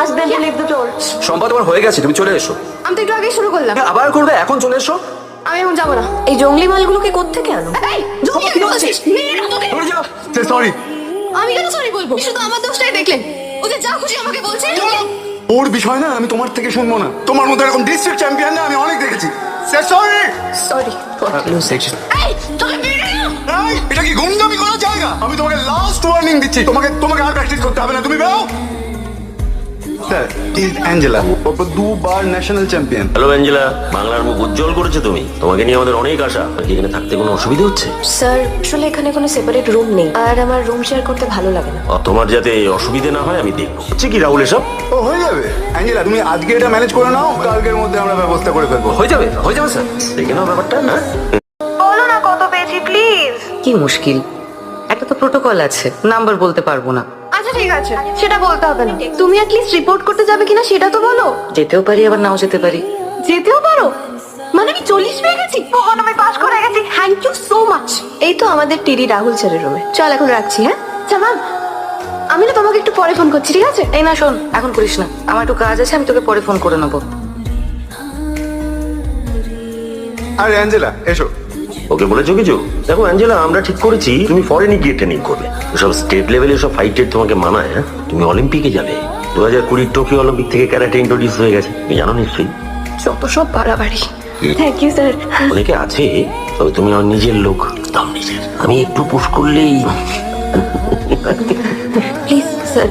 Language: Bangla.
Ask them to leave the door. সম্পা তোমার হয়ে গেছে, তুমি চলে এসো। আমি তো একটু আগে শুরু করলাম। আবার করবে? এখন চলে এসো। আমি এখন যাবো না। এই জঙ্গলি মালগুলোকে কোত্থেকে আনো? এই জঙ্গলি কি বলছিস? চলে যাও। সরি। আমি কেন সরি বলবো? শুধু আমার দোষটাই দেখলেন। ও যে যা খুশি আমাকে বলছে। ওর বিষয় না, আমি তোমার থেকে শুনবো না। তোমার মতো এরকম ডিস্ট্রিক্ট চ্যাম্পিয়ন না আমি অনেক দেখেছি। সরি। সরি। এই তোকে মেরে দিলাম। এটা কি গুন্ডামি করার জায়গা? আমি তোমাকে লাস্ট ওয়ার্নিং দিচ্ছি। তোমাকে আর প্র্যাকটিস করতে হবে না, তুমি বেরো। Sir, is Angela. ও 2 বার ন্যাশনাল চ্যাম্পিয়ন। হ্যালো অ্যাঞ্জেলা, বাংলার মুখ উজ্জ্বল করেছো তুমি। তোমাকে নিয়ে আমাদের অনেক আশা। কি এখানে থাকতে কোনো অসুবিধা হচ্ছে? স্যার, আসলে এখানে কোনো সেপারেট রুম নেই আর আমার রুম শেয়ার করতে ভালো লাগে না। তোমার যাতে অসুবিধে না হয় আমি দেখবো। হচ্ছে কি রাহুল এসব? ও হয়ে যাবে। অ্যাঞ্জেলা, তুমি আজকে এটা ম্যানেজ করে নাও, কালকের মধ্যে আমরা ব্যবস্থা করে ফেলবো। হয়ে যাবে স্যার। দেখে নাও ব্যাপারটা না। বলো না কত পেয়েছি প্লিজ। কি মুশকিল, একটা তো প্রোটোকল আছে, নাম্বার বলতে পারবো না। আচ্ছা ঠিক আছে, সেটা বলতে হবে না। তুমি অ্যাটলিস্ট রিপোর্ট করতে যাবে কিনা সেটা তো বলো। যেতেও পারি আবার নাও যেতে পারি। যেতেও পারো? মানে আমি 40 পেয়ে গেছি? ভগবান, আমি পাস করে গেছি। Thank you so much. এই তো আমাদের টিডি রাহুল স্যারের রুমে। চল এখন রাখছি। হ্যাঁ আচ্ছা ম্যাম, আমি না তোমাকে একটু পরে ফোন করছি, ঠিক আছে? এই না শোন, এখন করিস না, আমার একটু কাজ আছে, আমি তোকে পরে ফোন করে নেবো। আরে অ্যাঞ্জেলা, এসো। ওকে বলেছো কিছু? দেখো অ্যাঞ্জেলা, আমরা ঠিক করেছি তুমি ফরেনে গিয়ে ট্রেনিং করবে। সব স্টেট লেভেলে সব ফাইটের তোমাকে মানায়। হ্যাঁ, তুমি অলিম্পিকে যাবে। 2020 টোকিও অলিম্পিক থেকে ক্যারাটে ইন্ট্রোডিউস হয়ে গেছে, তুমি জানো নিশ্চয়ই। যত সব বাড়াবাড়ি। Thank you sir. অনেকে আছে, তবে তুমি আমার নিজের লোক। একদম নিজের। আমি একটু পুশ করলেই প্লিজ স্যার।